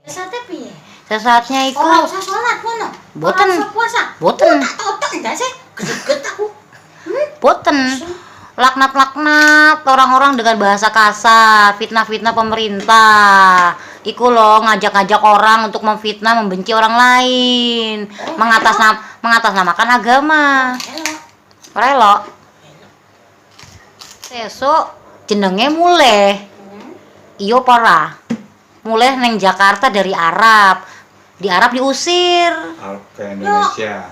Sesate piye? Sesatnya iku Ora usah salat ngono. Boten. Ora usah puasa. Boten. Tak totok ndak sih? Geget aku. boten. Laknat-laknat orang-orang dengan bahasa kasar, fitnah-fitnah pemerintah. Iku loh ngajak-ngajak orang untuk memfitnah, membenci orang lain, mengatasnamakan agama. Relo. Sesuk jenenge muleh. Iyo para. Muleh neng Jakarta dari Arab. Di Arab diusir. Arab ke Indonesia.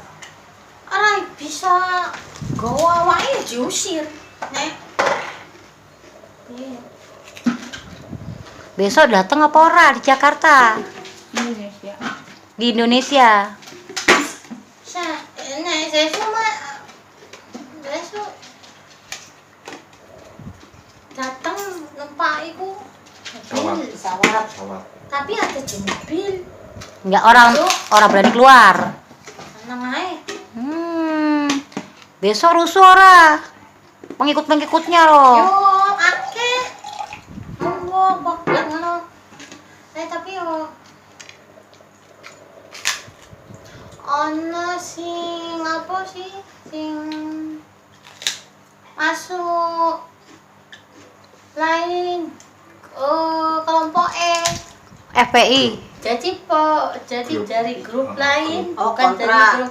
Ora bisa gawa awake diusir. Nek. Iya. Besok datang apa ora di Jakarta? Indonesia. Di Indonesia. Nek sesuk mah besok datang numpak iku Pesawat. tapi ada mobil Enggak orang berani keluar. tenang ae. Besok rusuh ora? Pengikut-pengikutnya Yo loh. akeh monggo boblek ngono tapi yo ono sing apa sih sing masuk lain kelompok FPI. jadi dari grup lain Oh, bukan kontra. dari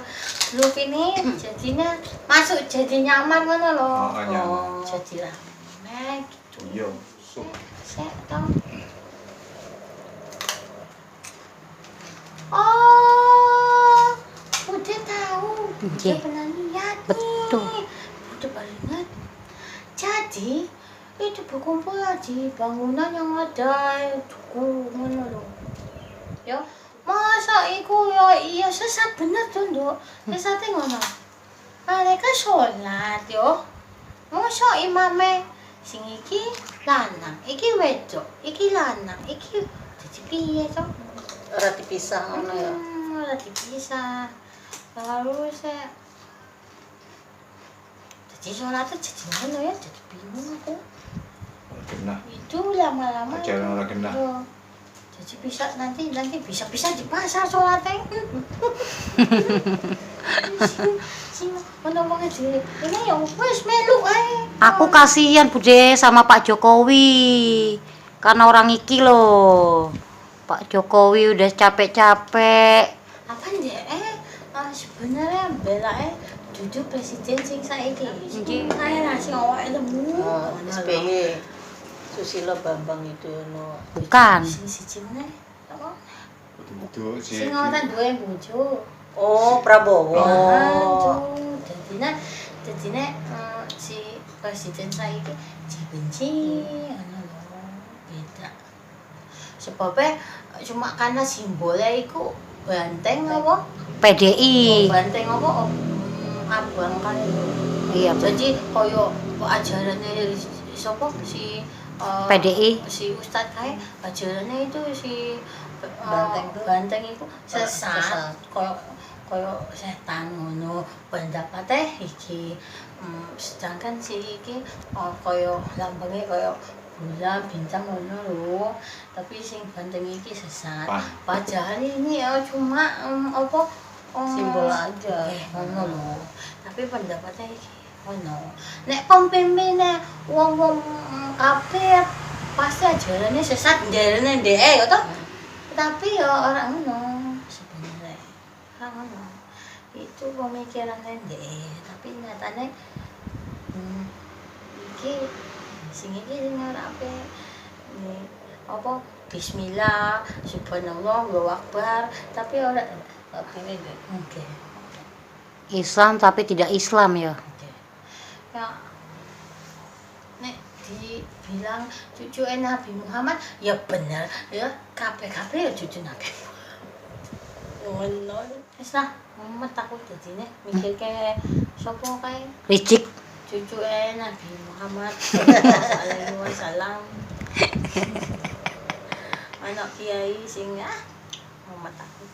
grup ini jadinya masuk jadi nyaman ngono loh. Oh, nyaman. Jadi rame gitu. Iya, sup. Saya tahu. Oh, udah tahu. Udah Iya. pernah lihat nih. Betul. Udah pernah lihat. Jadi itu berkumpul di bangunan yang ada duku ngono loh. Ya, masa iku ya iya sesat bener tuh, Nduk. Sesate ngono. Mereka sholat yo. Masa imame sing iki lanang, iki wedok, iki lanang, iki dadi piye to? Ora dipisah ngono ya. Ora dipisah. Lalu saya jadi sholatnya jadi ngono ya, jadi bingung aku. Genah. Itu lama-lama Ajaran orang genah. Loh, jadi bisa nanti bisa di pasar sholatnya. Sing ngomongnya dhewe. Ini ya wis melu ae. Aku kasihan Bude sama Pak Jokowi. Karena orang iki loh. Pak Jokowi udah capek-capek. Apa ndek sebenarnya belae duduk presiden sing saiki. Sing kae lah sing awake lemu. Oh, SBY. Susilo Bambang itu no. Bukan. Sing siji meneh. Apa? Itu si Sing ngoten duwe bojo. Oh, Prabowo. Aduh, jadinya si presiden saiki dibenci ngono lho. Beda. Sebabnya cuma karena simbolnya iku banteng apa? PDI. Banteng apa? Abang kan. Iya. Jadi koyo ajarannya sapa si PDI. si Ustadz kae ajarannya itu si banteng itu sesat koyo setan ngono pendapatnya iki sedangkan si iki koyo lambangnya koyo bulan bintang ngono lho tapi sing banteng iki sesat padahal ini ya cuma apa Simbol aja. ngono lho tapi pendapatnya iki ngono nek pemimpinnya wong-wong kafir pasti ajarannya sesat njarene ndek ya toh tapi ya orang ngono sebenarnya orang ngono itu pemikirannya ndek tapi nyatanya iki sing iki sing ora ape apa bismillah subhanallah Allahu akbar tapi ora tapi oke Islam tapi tidak Islam ya. ya nek dibilang cucu Nabi Muhammad ya bener ya kabeh ya cucu Nabi ngono wis lah mumet aku dadine mikir kayak sapa kae Licik. cucu Nabi Muhammad sallallahu alaihi wasallam anak kiai sing mumet aku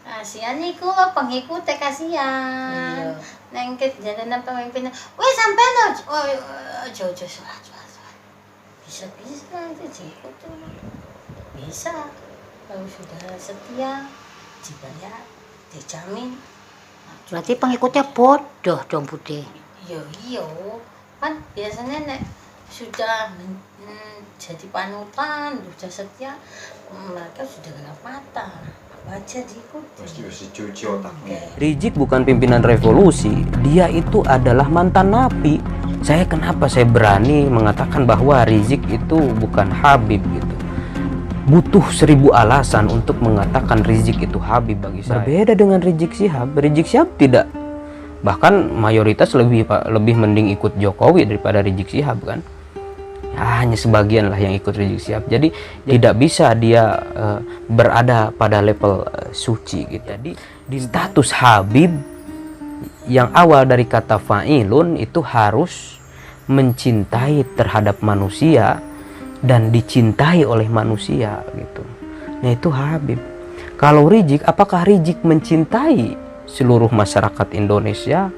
kasihan iku pengikut kasihan. Iya. Neng kejadian pemimpin. Weh sampean aja sholat. Bisa itu sih tuh. bisa. Kalau sudah setia, dibayar, dijamin. Berarti pengikutnya bodoh dong Bude. Iya, kan biasanya nek sudah jadi panutan, sudah setia, mereka sudah gelap mata. Apa aja diikuti. Pasti cuci otaknya. Rizik bukan pimpinan revolusi, dia itu adalah mantan napi. Kenapa saya berani mengatakan bahwa Rizik itu bukan Habib gitu. Butuh 1000 alasan untuk mengatakan Rizik itu Habib bagi saya. Berbeda dengan Rizik Syihab tidak. Bahkan mayoritas lebih mending ikut Jokowi daripada Rizik Syihab kan. Ya, hanya sebagian lah yang ikut Rizik Syihab. Jadi tidak bisa dia berada pada level suci gitu. Jadi di status Habib yang awal dari kata fa'ilun itu harus mencintai terhadap manusia dan dicintai oleh manusia gitu. Nah itu Habib. Kalau Rizik, apakah Rizik mencintai seluruh masyarakat Indonesia?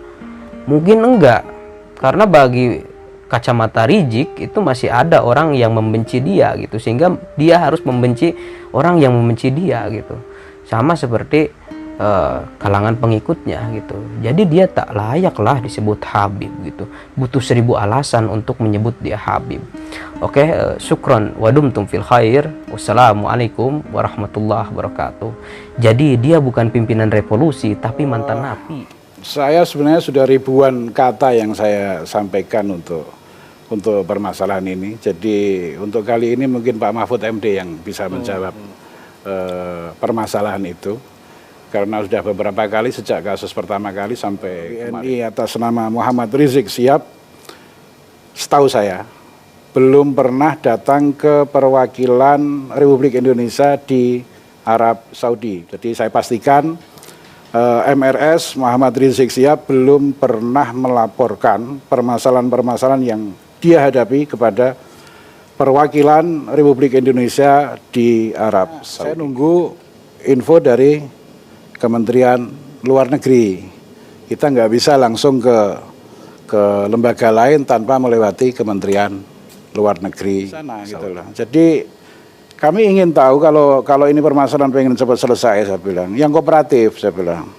Mungkin enggak, karena bagi kacamata Rizik itu masih ada orang yang membenci dia gitu, sehingga dia harus membenci orang yang membenci dia gitu. Sama seperti kalangan pengikutnya gitu. Jadi dia tak layak lah disebut Habib gitu. Butuh 1000 alasan untuk menyebut dia Habib. Oke, syukron wa dumtum fil khair. Wassalamualaikum warahmatullahi wabarakatuh. Jadi dia bukan pimpinan revolusi tapi mantan napi. Saya sebenarnya sudah ribuan kata yang saya sampaikan untuk permasalahan ini. Jadi untuk kali ini mungkin Pak Mahfud MD yang bisa menjawab permasalahan itu. Karena sudah beberapa kali sejak kasus pertama kali sampai WNI atas nama Muhammad Rizik Syihab, setahu saya belum pernah datang ke perwakilan Republik Indonesia di Arab Saudi. Jadi saya pastikan MRS Muhammad Rizik Syihab belum pernah melaporkan permasalahan-permasalahan yang dia hadapi kepada perwakilan Republik Indonesia di Arab Saudi. Saya nunggu info dari Kementerian Luar Negeri. Kita nggak bisa langsung ke lembaga lain tanpa melewati Kementerian Luar Negeri sana gitu loh. Jadi kami ingin tahu kalau ini permasalahan pengen cepat selesai, saya bilang. Yang kooperatif, saya bilang.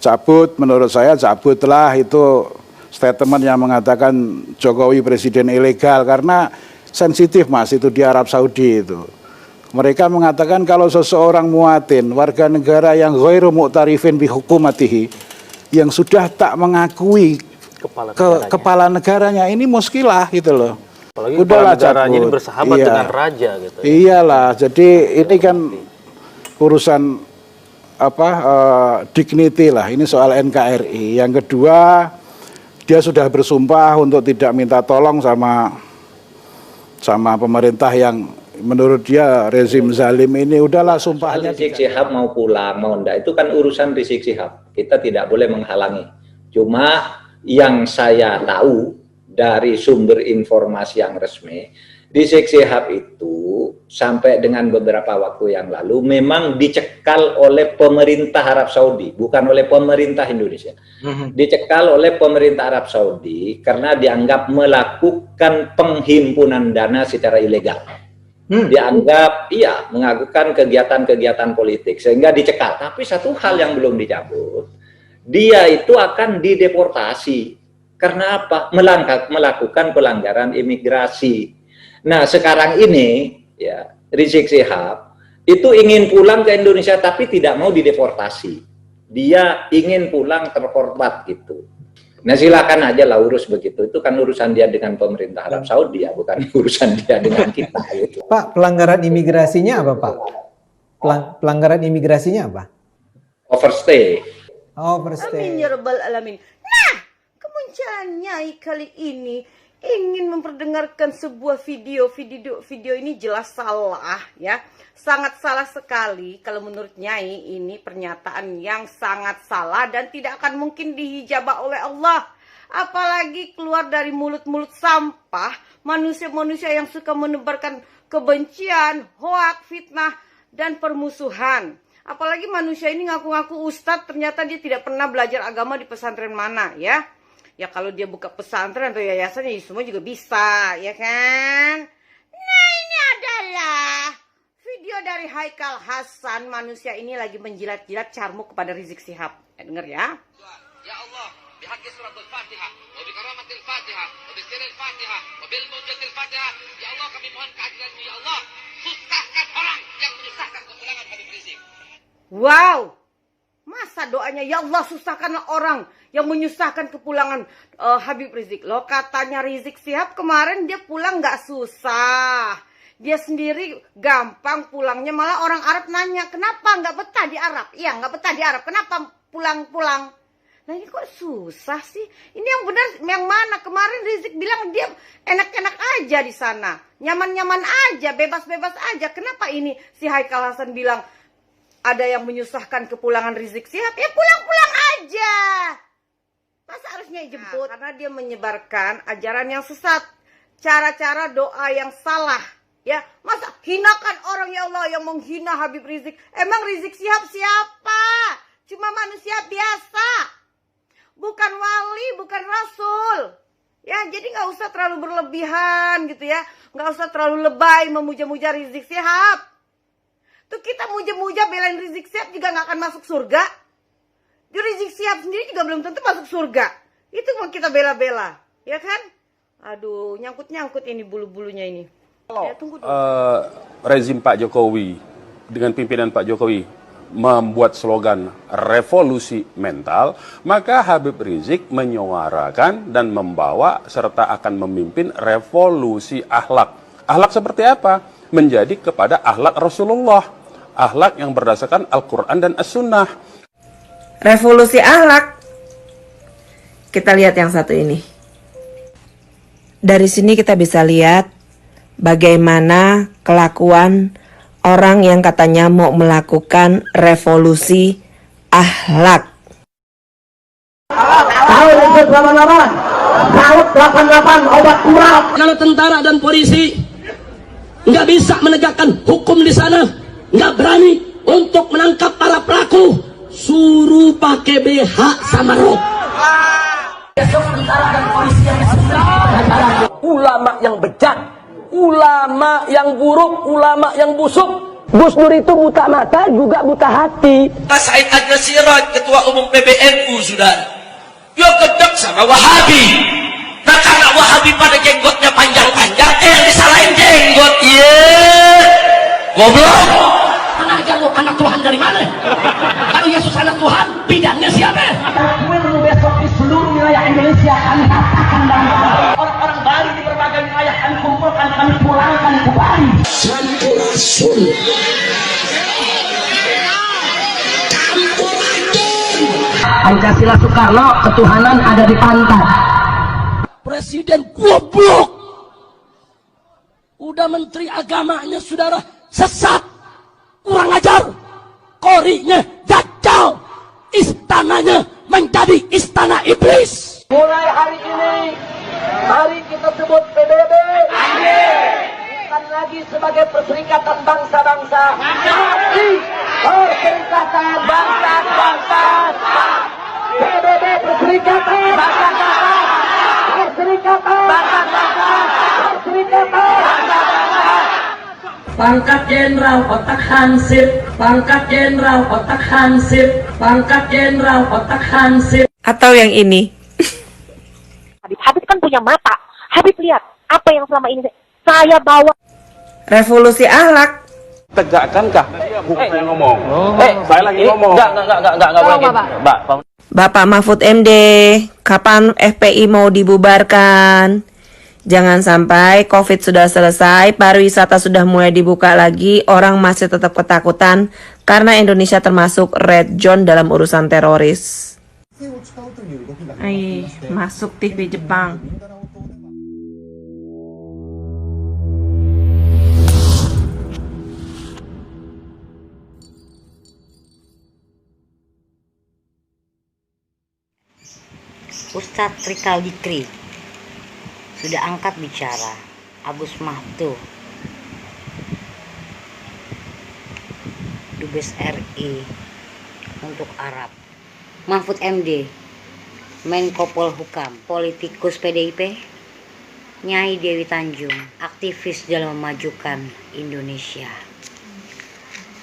Cabut, menurut saya cabutlah itu statement yang mengatakan Jokowi presiden ilegal, karena sensitif Mas itu di Arab Saudi itu. Mereka mengatakan kalau seseorang muatin, warga negara yang ghairu mu'tarifin bi hukumatihi, yang sudah tak mengakui kepala negaranya, ini muskilah gitu loh. Apalagi udahlah negaranya cabut. ini bersahabat Iya. dengan raja gitu. Iyalah, jadi ini kan urusan dignity lah, ini soal NKRI. Yang kedua, dia sudah bersumpah untuk tidak minta tolong sama pemerintah yang menurut dia rezim zalim ini. Udahlah sumpahnya. Rizik Syihab mau pulang, mau enggak, itu kan urusan Rizik Syihab. Kita tidak boleh menghalangi. Cuma yang saya tahu dari sumber informasi yang resmi, Rizik Syihab itu sampai dengan beberapa waktu yang lalu memang dicekal oleh pemerintah Arab Saudi, bukan oleh pemerintah Indonesia. Dicekal oleh pemerintah Arab Saudi karena dianggap melakukan penghimpunan dana secara ilegal. Dianggap mengakukan kegiatan-kegiatan politik sehingga dicekal. Tapi satu hal yang belum dicabut, dia itu akan dideportasi karena apa? Melakukan pelanggaran imigrasi. Nah sekarang ini ya Rizik Syihab itu ingin pulang ke Indonesia tapi tidak mau dideportasi. Dia ingin pulang terhormat gitu. Nah silakan aja lah urus begitu. Itu kan urusan dia dengan pemerintah Arab Saudi ya, bukan urusan dia dengan kita. Gitu. Pak, pelanggaran imigrasinya apa Pak? Pelanggaran imigrasinya apa? Overstay. Overstay. Amin ya rabbal alamin. Nah, kemunculan Nyai kali ini ingin memperdengarkan sebuah video ini jelas salah ya. Sangat salah sekali kalau menurut Nyai, ini pernyataan yang sangat salah dan tidak akan mungkin dihijabah oleh Allah. Apalagi keluar dari mulut-mulut sampah manusia-manusia yang suka menebarkan kebencian, hoak, fitnah, dan permusuhan. Apalagi manusia ini ngaku-ngaku ustadz, ternyata dia tidak pernah belajar agama di pesantren mana ya. Ya kalau dia buka pesantren atau yayasan ya semua juga bisa ya kan. Nah ini adalah Hai Haikal Hasan, manusia ini lagi menjilat-jilat carmuk kepada Rizik Syihab. Dengar ya. Ya Allah, bihaqi suratul Fatihah, wa bikaramatil Fatihah, wa bisiril Fatihah, wa bil mujatil Fatihah. Ya Allah, kami mohon keadilan-Mu ya Allah. Susahkan orang yang menyusahkan kepulangan Habib Rizik. Wow. Masa doanya ya Allah susahkanlah orang yang menyusahkan kepulangan Habib Rizik. Loh katanya Rizik Syihab kemarin dia pulang nggak susah. Dia sendiri gampang pulangnya, malah orang Arab nanya, kenapa nggak betah di Arab? Iya, nggak betah di Arab, kenapa pulang-pulang? Nah ini kok susah sih? Ini yang benar, yang mana? Kemarin Rizik bilang dia enak-enak aja di sana. Nyaman-nyaman aja, bebas-bebas aja. Kenapa ini si Haikal Hasan bilang ada yang menyusahkan kepulangan Rizik Syihab? Ya pulang-pulang aja. Masa harusnya jemput? Karena dia menyebarkan ajaran yang sesat. Cara-cara doa yang salah. Ya, masa hinakan orang ya Allah yang menghina Habib Rizik. Emang Rizik Syihab siapa? Cuma manusia biasa. Bukan wali, bukan rasul. Ya, jadi nggak usah terlalu berlebihan gitu ya. Nggak usah terlalu lebay memuja-muja Rizik Syihab. Tuh kita muja-muja belain Rizik Syihab juga nggak akan masuk surga. Jadi Rizik Syihab sendiri juga belum tentu masuk surga. Itu mau kita bela-bela, ya kan? Aduh, nyangkut-nyangkut ini bulu-bulunya ini. Ya, tunggu dulu. Rezim Pak Jokowi dengan pimpinan Pak Jokowi membuat slogan revolusi mental, maka Habib Rizik menyuarakan dan membawa serta akan memimpin revolusi akhlak. Akhlak seperti apa? Menjadi kepada akhlak Rasulullah, akhlak yang berdasarkan Al-Quran dan As-Sunnah. Revolusi akhlak. Kita lihat yang satu ini. Dari sini kita bisa lihat bagaimana kelakuan orang yang katanya mau melakukan revolusi akhlak. Tahun 88, tahun 88 obat kurang. Kalau tentara dan polisi nggak bisa menegakkan hukum di sana, nggak berani untuk menangkap para pelaku, suruh pakai BH sama rok. Tentara dan polisi yang Ulama yang bejat, ulama yang buruk, ulama yang busuk. Gus Dur itu buta mata juga buta hati. Pak Said Agil Siraj, Ketua Umum PBNU, saudara. Dia gedek sama Wahabi. Nah karena Wahabi pada jenggotnya panjang-panjang, yang disalahin jenggot. Iya. Goblok. Mana aja lu anak Tuhan dari mana? Kalau Yesus anak Tuhan, bidangnya siapa? Pemilu besok di seluruh wilayah Indonesia kami katakan dan orang-orang Bali di berbagai wilayah kami kumpulkan, kami pulangkan ke Bali. Sampurasun. Pancasila Soekarno, ketuhanan ada di pantat. Presiden goblok. Udah menteri agamanya saudara sesat, kurang ajar, korinya dajjal, istananya menjadi istana iblis. Mulai hari ini, mari kita sebut PBB bukan lagi sebagai perserikatan bangsa-bangsa, tapi perserikatan bangsa-bangsa. PBB perserikatan bangsa-bangsa, perserikatan bangsa-bangsa, perserikatan bangsa-bangsa. Pangkat jenderal otak hansip, pangkat jenderal otak hansip, pangkat jenderal otak hansip. Atau yang ini. Habib kan punya mata. Habib lihat apa yang selama ini saya bawa. Revolusi akhlak. Tegakkankah hukum ngomong? Saya lagi ngomong. Enggak boleh gitu. Bapak Mahfud MD, kapan FPI mau dibubarkan? Jangan sampai COVID sudah selesai, pariwisata sudah mulai dibuka lagi, orang masih tetap ketakutan karena Indonesia termasuk red zone dalam urusan teroris. Masuk TV Jepang. Ustadz Rikal Dikri sudah angkat bicara. Agus Mahtu, Dubes RI untuk Arab. Mahfud MD, Menko Polhukam, politikus PDIP. Nyai Dewi Tanjung, aktivis dalam memajukan Indonesia.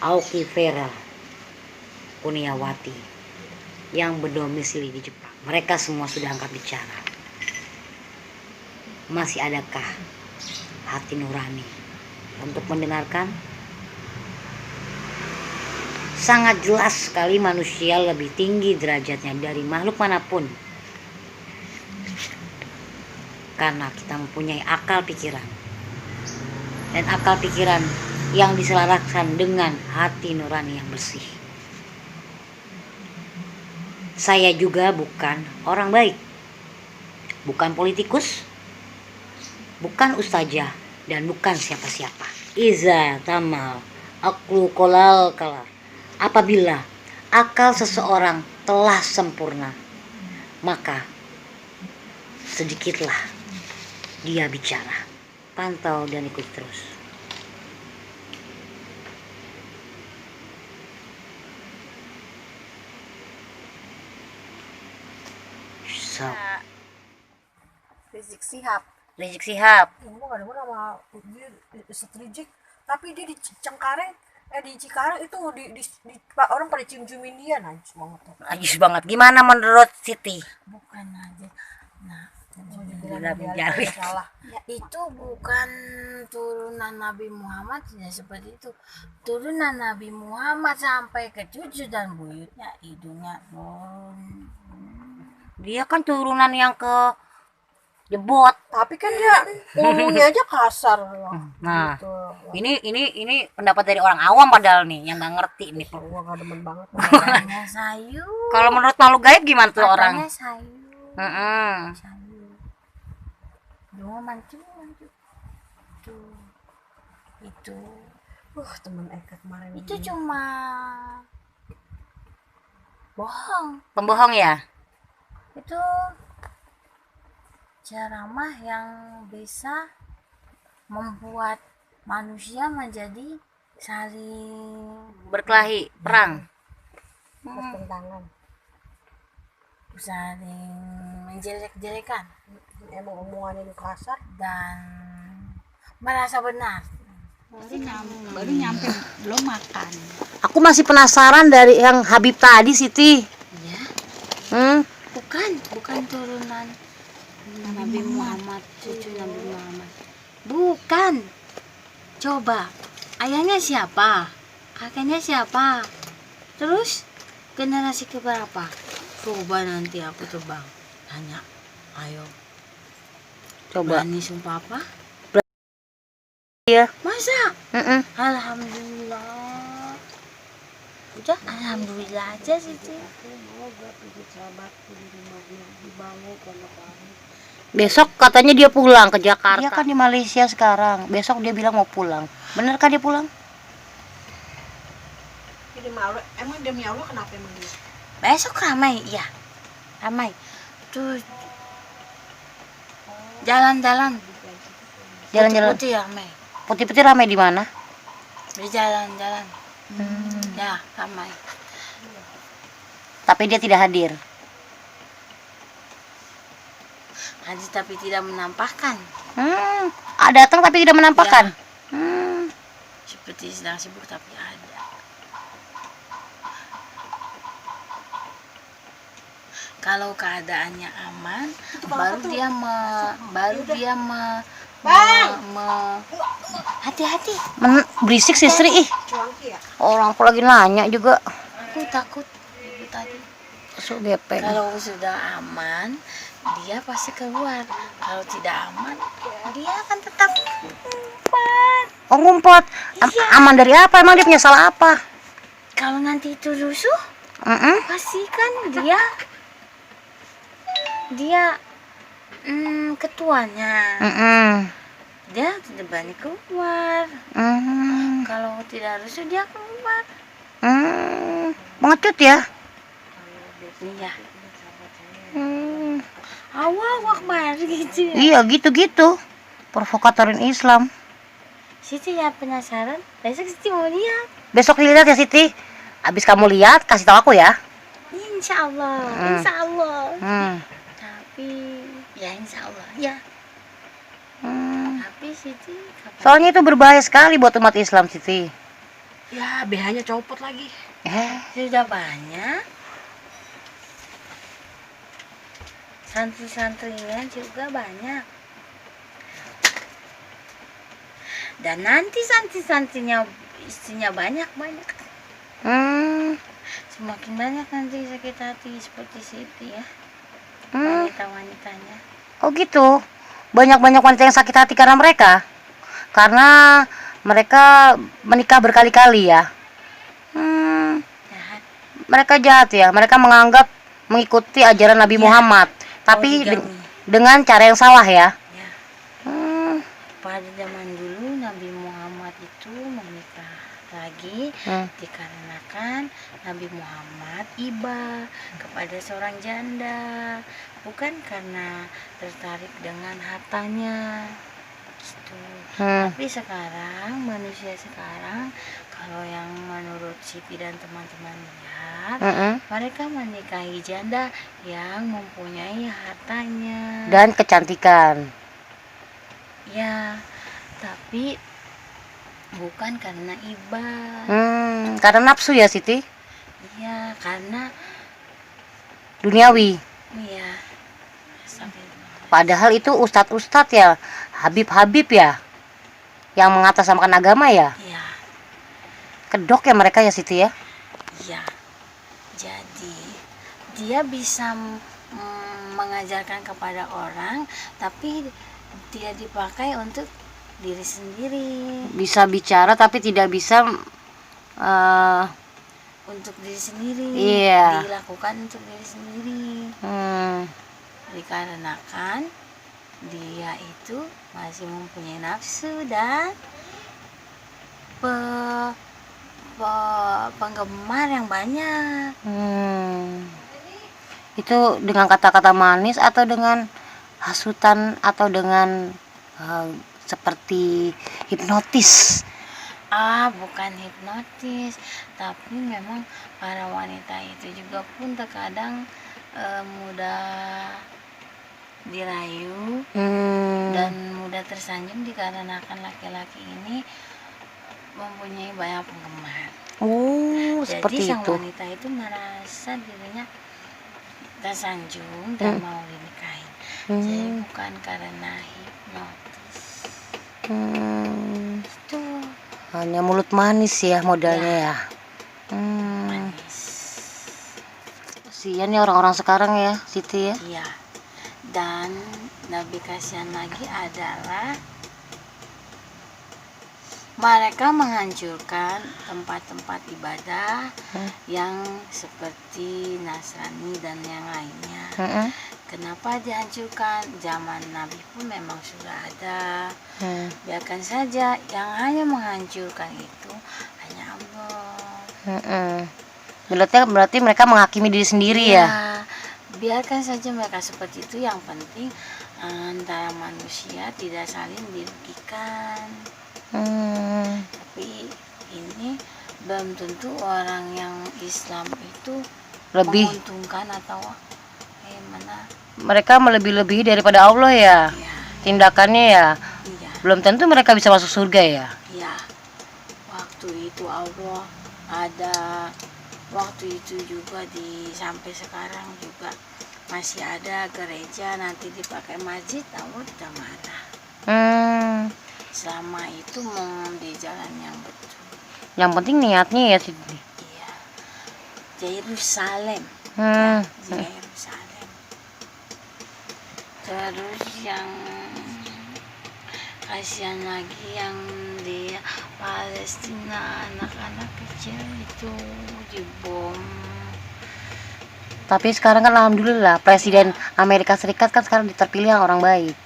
Aoki Vera Kurniawati yang berdomisili di Jepang. Mereka semua sudah angkat bicara. Masih adakah hati nurani untuk mendengarkan? Sangat jelas sekali manusia lebih tinggi derajatnya dari makhluk manapun. Karena kita mempunyai akal pikiran. Dan akal pikiran yang diselaraskan dengan hati nurani yang bersih. Saya juga bukan orang baik. Bukan politikus. Bukan ustazah. Dan bukan siapa-siapa. Iza tamal aklu kolal kala. Apabila akal seseorang telah sempurna, maka sedikitlah dia bicara. Pantau dan ikuti terus. So. Rizik Sihab. Rizik Sihab. Gue gak denger sama dia Ustadz Rizik, tapi dia di Cengkareng, di Cikarang itu orang pada cium-ciumin dia, najis banget. Najis banget. Gimana menurut Siti? Bukan aja. Nah, salah. Ya, itu bukan turunan Nabi Muhammad, ya seperti itu. Turunan Nabi Muhammad sampai ke cucu dan buyutnya hidungnya. Dia kan turunan yang ke jebot. Tapi kan dia ngomongnya aja kasar. Nah, gitu. ini pendapat dari orang awam padahal nih yang nggak ngerti nih. Gua gak demen banget. Katanya sayu. Kalau menurut makhluk gaib gimana tuh orang? Katanya sayu. Sayu. Dua mantu. Tuh. Itu. Temen Eka kemarin. Itu cuma bohong. Pembohong ya? Itu ceramah yang bisa membuat manusia menjadi saling berkelahi, perang, bertentangan, saling menjelek-jelekan, emang omongannya itu kasar dan merasa benar. Baru nyampe belum makan. Aku masih penasaran dari yang Habib tadi, Siti. Ya. Bukan turunan Nabi Muhammad, cucu Nabi Muhammad. Bukan. Coba, ayahnya siapa? Kakeknya siapa? Terus generasi keberapa? Coba nanti aku tebang. Tanya. Ayo. Coba. Berani sumpah apa? Iya. Masa? Alhamdulillah. Udah, alhamdulillah aja sih. Besok katanya dia pulang ke Jakarta. Dia kan di Malaysia sekarang. Besok dia bilang mau pulang. Bener kan dia pulang? Emang demi Allah kenapa emang dia? Besok ramai, iya. Ramai. Tuh jalan-jalan. Jalan-jalan. Putih ramai. Putih-putih ramai di mana? Di jalan-jalan. Ya, ramai. Tapi dia tidak hadir. Hadir tapi tidak menampakkan. Datang tapi tidak menampakkan. Ya. Seperti sedang sibuk tapi ada. Kalau keadaannya aman, hati-hati. Berisik sih Sri. Orang aku lagi nanya juga. Aku takut tadi. Gepeng. Kalau sudah aman, dia pasti keluar. Kalau tidak aman, dia akan tetap ngumpet. Oh, ngumpet. Aman dari apa? Emang dia punya salah apa? Kalau nanti itu rusuh, pastikan dia ketuanya. Dia tidak berani keluar. Kalau tidak rusuh dia keluar. Pengecut ya? Iya. Awal Akbar gitu. Iya gitu-gitu. Provokatorin Islam. Siti ya penasaran. Besok Siti mau lihat. Besok dilihat ya Siti. Abis kamu lihat kasih tahu aku ya. Insya Allah. Tapi ya insya Allah ya. Tapi Siti. Soalnya itu berbahaya sekali buat umat Islam Siti. Ya, BH-nya copot lagi. Sudah banyak. Santri-santrinya juga banyak. Dan nanti santri-santrinya istrinya banyak-banyak. Semakin banyak nanti sakit hati seperti Siti ya. Wanita-wanitanya. Oh gitu. Banyak-banyak wanita yang sakit hati karena mereka. Karena mereka menikah berkali-kali ya. Mereka jahat ya. Mereka menganggap mengikuti ajaran Nabi Muhammad, tapi dengan cara yang salah ya. Pada zaman dulu Nabi Muhammad itu menikah lagi dikarenakan Nabi Muhammad iba kepada seorang janda, bukan karena tertarik dengan hartanya gitu. Tapi sekarang manusia sekarang kalau yang menurut Siti dan teman-teman lihat, mereka menikahi janda yang mempunyai hartanya dan kecantikan. Ya, tapi bukan karena iba. Karena nafsu ya Siti? Iya, karena duniawi. Iya. Padahal itu ustadz-ustadz ya, habib-habib ya, yang mengatasnamakan agama ya. Iya. Kedok ya mereka ya Siti ya? Iya. Jadi dia bisa mengajarkan kepada orang, tapi tidak dipakai untuk diri sendiri. Bisa bicara tapi tidak bisa untuk diri sendiri. Iya. Dilakukan untuk diri sendiri. Dikarenakan dia itu masih mempunyai nafsu dan penggemar yang banyak. Itu dengan kata-kata manis atau dengan hasutan atau dengan seperti hipnotis? Bukan hipnotis, tapi memang para wanita itu juga pun terkadang mudah dirayu dan mudah tersanjung dikarenakan laki-laki ini mempunyai banyak penggemar. Jadi Seperti sang itu. wanita itu merasa dirinya tersanjung dan mau dinikahi. Jadi bukan karena hipnotis. Itu hanya mulut manis ya modalnya ya. Kasihan ya orang-orang sekarang ya Siti ya. Iya. Dan lebih kasihan lagi adalah mereka menghancurkan tempat-tempat ibadah yang seperti Nasrani dan yang lainnya. Kenapa dihancurkan? Zaman Nabi pun memang sudah ada. Biarkan saja, yang hanya menghancurkan itu hanya Allah. Berarti mereka menghakimi diri sendiri ya. Biarkan saja mereka seperti itu. Yang penting antara manusia tidak saling dirugikan. Tapi ini belum tentu orang yang Islam itu lebih menguntungkan atau gimana. Mereka melebih-lebihi daripada Allah ya. Tindakannya ya. Belum tentu mereka bisa masuk surga ya. Iya. Waktu itu Allah ada, waktu itu juga sampai sekarang juga masih ada gereja nanti dipakai masjid, Allah tidak marah. Selama itu di jalan yang betul. Yang penting niatnya ya Siti. Iya. Yerusalem. Yerusalem. Terus yang kasihan lagi yang di Palestina, anak-anak kecil itu dibom. Tapi sekarang kan alhamdulillah Presiden Amerika Serikat kan sekarang terpilih yang orang baik.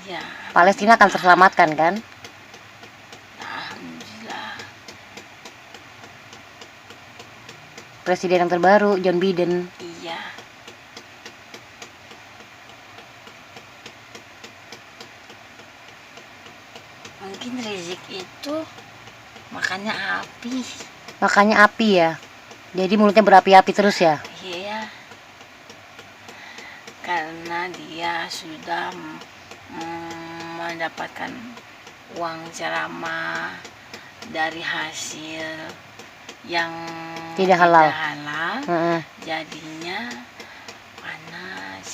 Iya. Palestina akan terselamatkan kan? Alhamdulillah. Presiden yang terbaru John Biden. Iya. Mungkin Rizik itu makannya api. Makanya api ya. Jadi mulutnya berapi-api terus ya. Iya. Karena dia sudah mendapatkan uang ceramah dari hasil yang Tidak halal. Jadinya panas,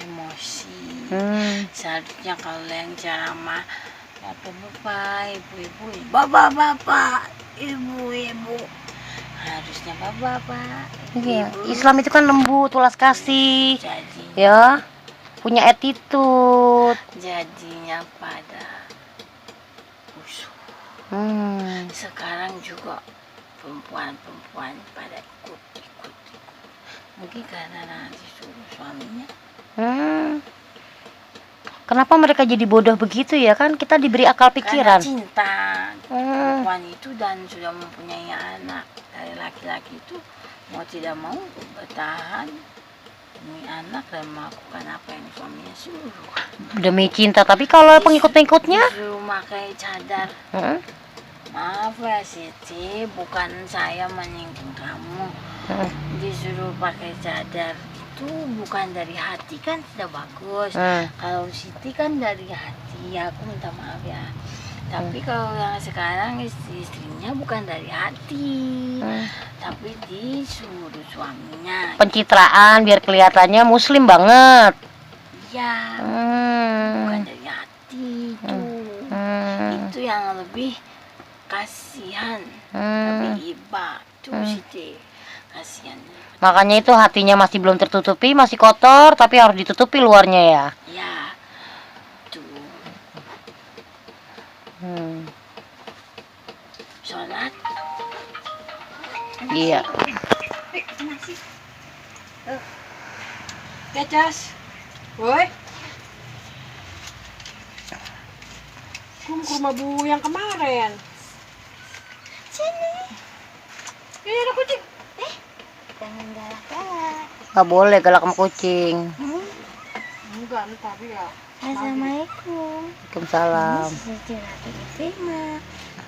emosi. Seharusnya kalau yang ceramah bapak-bapak, ibu-ibu, bapak-bapak, ibu-ibu, harusnya bapak-bapak. Iya, Islam itu kan lembut, ulas kasih, ya, punya attitude. Jadinya pada musuh. Sekarang juga perempuan-perempuan pada ikut. Mungkin karena nanti suruh suaminya. Kenapa mereka jadi bodoh begitu ya? Kan kita diberi akal pikiran. Karena cinta perempuan itu dan sudah mempunyai anak dari laki-laki itu, mau tidak mau bertahan demi anak dan melakukan apa yang suaminya suruh. Demi cinta, tapi kalau pengikut-pengikutnya disuruh pakai cadar. Maaf ya Siti, bukan saya menyinggung kamu. Disuruh pakai cadar itu bukan dari hati kan tidak bagus. Kalau Siti kan dari hati, aku minta maaf ya. Tapi kalau yang sekarang istrinya bukan dari hati, tapi disuruh suaminya. pencitraan biar kelihatannya muslim banget. Iya, bukan dari hati itu. Itu yang lebih kasihan, lebih iba tuh Siti, kasihan. Makanya itu hatinya masih belum tertutupi, masih kotor, tapi harus ditutupi luarnya ya. Ya, tuh. Sholat. Iya. Kecas, woi. Kum ke rumah Bu yang kemarin. Sini. Ini ada kucing. Jangan galak-galak. Nggak boleh galak sama kucing. Enggak, tapi ya. Assalamualaikum. Waalaikumsalam. Siti Ratu Ikrimah.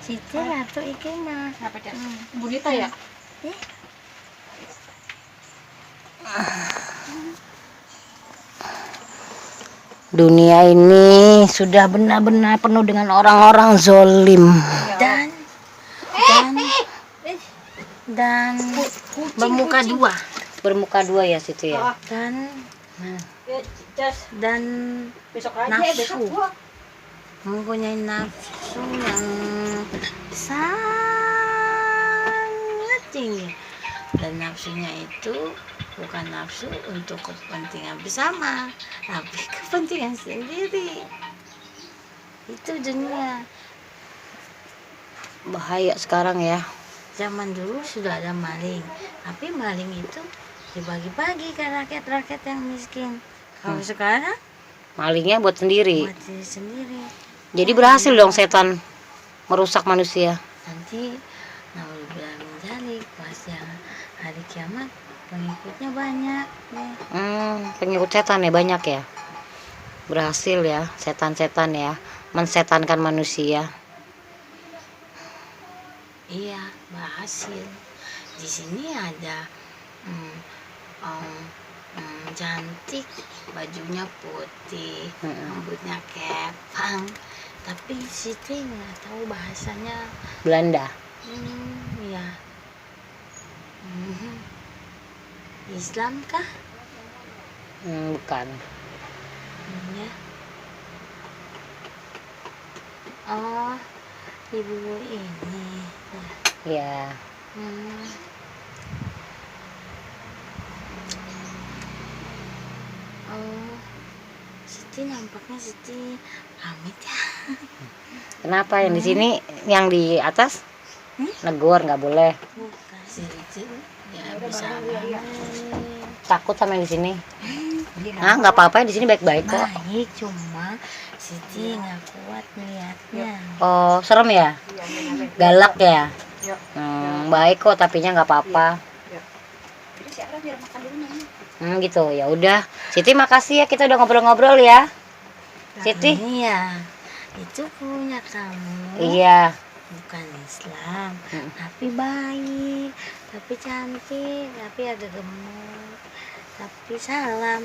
Siti Ratu Ikrimah. Apa Cas? Bunita ya? Dunia ini sudah benar-benar penuh dengan orang-orang zolim. Dan bermuka dua. Bermuka dua ya situ ya. Dan besok aja nafsu. besok. Mempunyai nafsu yang sangat tinggi. Dan nafsunya itu bukan nafsu untuk kepentingan bersama, tapi kepentingan sendiri. Itu dunia. Bahaya sekarang ya. Zaman dulu sudah ada maling, tapi maling itu dibagi-bagi ke rakyat-rakyat yang miskin. Kalau sekarang Malingnya buat sendiri. buat diri sendiri. Jadi berhasil dong setan merusak manusia. Nanti naudzubillah min dzalik, pas yang hari kiamat pengikutnya banyak nih. Pengikut setan ya banyak ya. Berhasil ya setan-setan ya mensetankan manusia. Iya, berhasil. Di sini ada cantik, bajunya putih, rambutnya kepang. Tapi Siti nggak tahu bahasanya. Belanda. Iya. Islam kah? Bukan. Iya. Oh, ibu ini. Ya. Oh, Siti nampaknya Siti pamit ya. Kenapa yang di sini, yang di atas negor nggak boleh? Siti ya bisa. Takut sama yang di sini? Ah, nggak apa-apa, di sini baik-baik kok. Baik, cuma Siti nggak kuat niatnya. Oh, serem ya? Galak ya? Baik kok, tapinya nggak apa-apa. Gitu ya udah. Siti makasih ya, kita udah ngobrol-ngobrol ya. Siti. Iya, itu punya kamu. Iya. Bukan Islam, tapi baik, tapi cantik, tapi agak gemuk, tapi salam,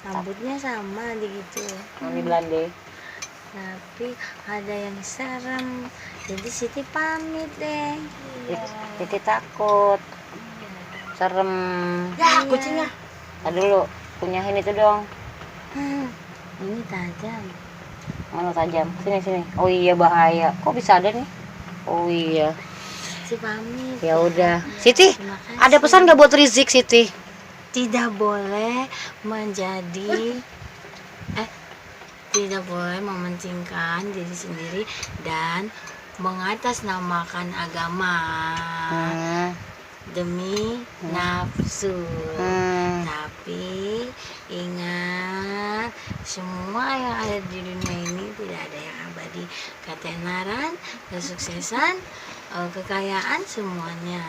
rambutnya sama gitu. Ini Belanda. tapi ada yang serem. Jadi Siti pamit deh. Siti takut. Serem. Ya, kucingnya. Tadi dulu, punyahin itu dong. Ini tajam. Mana tajam? Sini. Oh iya, bahaya. Kok bisa ada nih? Oh iya. Siti pamit. Ya udah. Siti, ada pesan nggak buat Rizik, Siti? Tidak boleh menjadi tidak boleh mementingkan diri sendiri dan mengatasnamakan agama demi nafsu. Tapi ingat, semua yang ada di dunia ini tidak ada yang abadi. Ketenaran, kesuksesan, kekayaan, semuanya.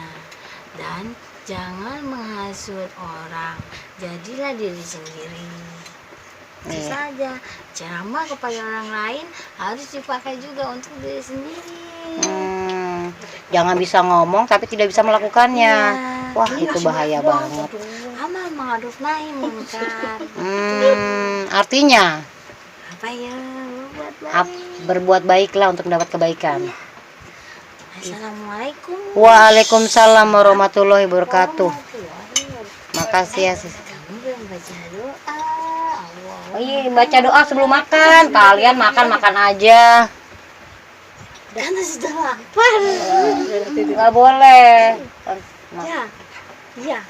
Dan jangan menghasut orang, jadilah diri sendiri. Itu saja. Ceramah kepada orang lain harus dipakai juga untuk diri sendiri. Jangan bisa ngomong tapi tidak bisa melakukannya. Wah, itu bahaya banget. Amal ma'ruf nahi munkar. Artinya Apa ya? Berbuat baik. berbuat baiklah untuk mendapat kebaikan. Assalamualaikum. Waalaikumsalam warahmatullahi wabarakatuh. Makasih ya, Sis. Kamu belum baca doa. Oh iya, baca doa sebelum makan. Kalian makan aja. Dan sudah lapar. Nggak boleh. Ya.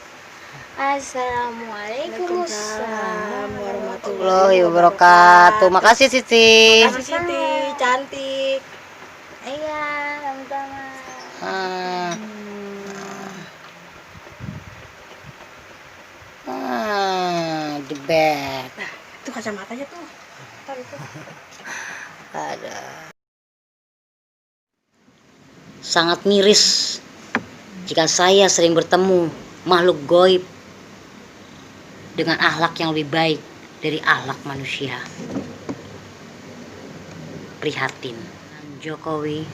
Assalamualaikum warahmatullahi wabarakatuh. Makasih, Siti. Makasih Siti, cantik. Iya, sama-sama. The bed. Nah, itu kacamatanya tuh. Ntar itu. Ada. Sangat miris jika saya sering bertemu makhluk goib dengan akhlak yang lebih baik dari akhlak manusia. Prihatin. Jokowi,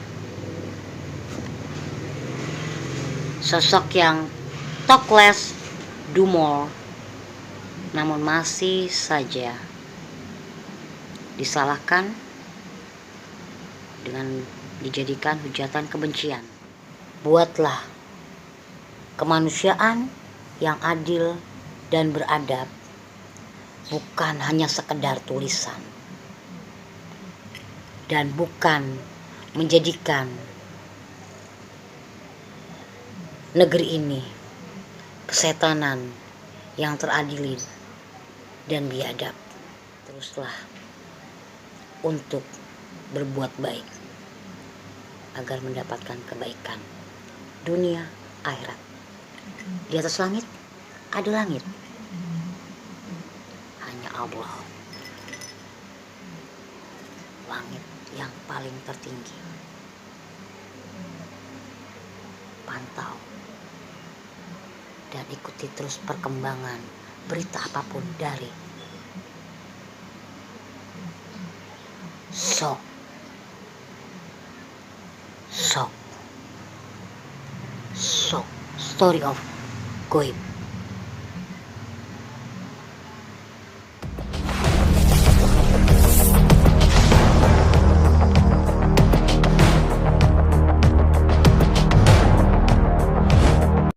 sosok yang talk less, do more, namun masih saja disalahkan dengan dijadikan hujatan kebencian. Buatlah kemanusiaan yang adil dan beradab, bukan hanya sekedar tulisan, dan bukan menjadikan negeri ini kesetanan yang teradili dan biadab. Teruslah untuk berbuat baik agar mendapatkan kebaikan dunia akhirat. Di atas langit ada langit, hanya Allah, langit yang paling tertinggi. Pantau dan ikuti terus perkembangan berita apapun dari Sok Story of Goib.